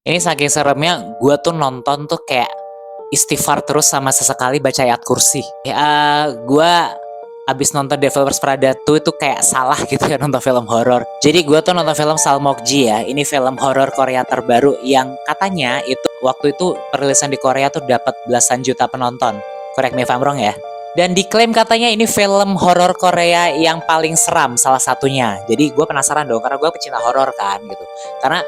Ini saking seremnya, gue tuh nonton tuh kayak istighfar terus sama sesekali baca ayat kursi. Gue abis nonton Developers Prada 2 itu kayak salah gitu ya nonton film horor. Jadi gue tuh nonton film Salmokji ya. Ini film horor Korea terbaru yang katanya itu waktu itu perilisan di Korea tuh dapat belasan juta penonton. Correct me if I'm wrong ya. Dan diklaim katanya ini film horor Korea yang paling seram salah satunya. Jadi gue penasaran dong karena gue pecinta horor kan gitu. Karena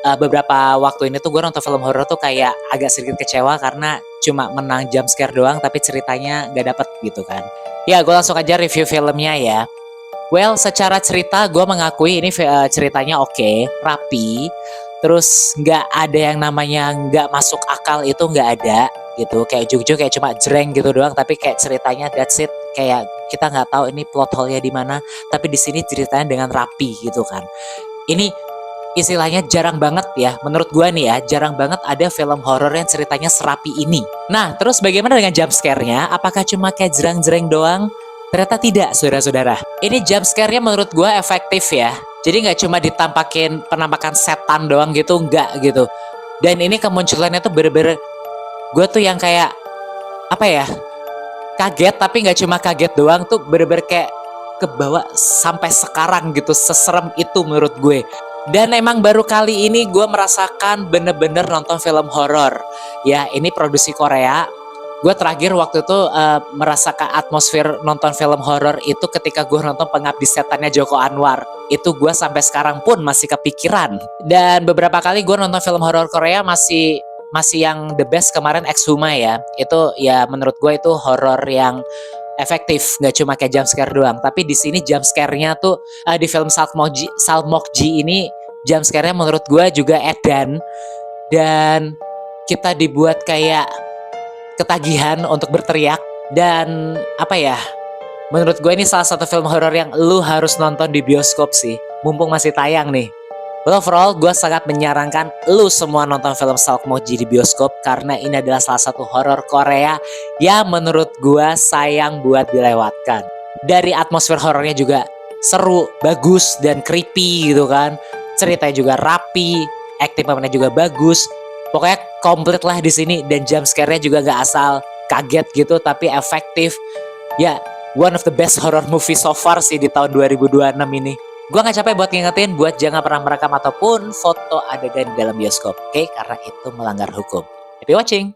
beberapa waktu ini tuh gue nonton film horor tuh kayak agak sedikit kecewa karena cuma menang jump scare doang tapi ceritanya gak dapet gitu kan. Ya gue langsung aja review filmnya ya. Well, secara cerita gue mengakui ini ceritanya oke, rapi. Terus nggak ada yang namanya nggak masuk akal itu nggak ada gitu. Kayak ujung-ujung kayak cuma jreng gitu doang. Tapi kayak ceritanya that's it. Kayak kita nggak tahu ini plot hole-nya di mana. Tapi di sini ceritanya dengan rapi gitu kan. Ini istilahnya jarang banget ya, menurut gua nih ya, jarang banget ada film horor yang ceritanya serapi ini. Nah, terus bagaimana dengan jump scare-nya? Apakah cuma kayak jerang-jereng doang? Ternyata tidak, saudara-saudara. Ini jump scare-nya menurut gua efektif ya. Jadi nggak cuma ditampakin penampakan setan doang gitu, nggak gitu. Dan ini kemunculannya tuh bener-bener, gue tuh yang kayak, apa ya, kaget tapi nggak cuma kaget doang tuh bener-bener kayak kebawa sampai sekarang gitu, seserem itu menurut gue. Dan emang baru kali ini gue merasakan bener-bener nonton film horor. Ya ini produksi Korea. Gue terakhir waktu itu merasakan atmosfer nonton film horor itu ketika gue nonton Pengabdi Setannya Joko Anwar. Itu gue sampai sekarang pun masih kepikiran. Dan beberapa kali gue nonton film horor Korea masih yang the best kemarin Exhuma ya. Itu ya menurut gue itu horor yang efektif, nggak cuma kayak jump scare doang. Tapi di sini jump scare-nya tuh di film Salmokji ini jump scare-nya menurut gue juga edan dan kita dibuat kayak ketagihan untuk berteriak dan apa ya? Menurut gue ini salah satu film horor yang lu harus nonton di bioskop sih, mumpung masih tayang nih. But overall, gue sangat menyarankan lu semua nonton film Salkmoji di bioskop karena ini adalah salah satu horor Korea yang menurut gue sayang buat dilewatkan. Dari atmosfer horornya juga seru, bagus, dan creepy gitu kan. Ceritanya juga rapi, acting pemainnya juga bagus. Pokoknya komplit lah di sini dan jump scare-nya juga gak asal kaget gitu tapi efektif. Ya, one of the best horror movie so far sih di tahun 2026 ini. Gue gak capek buat ngingetin buat jangan pernah merekam ataupun foto adegan di dalam bioskop, oke? Karena itu melanggar hukum. Happy watching!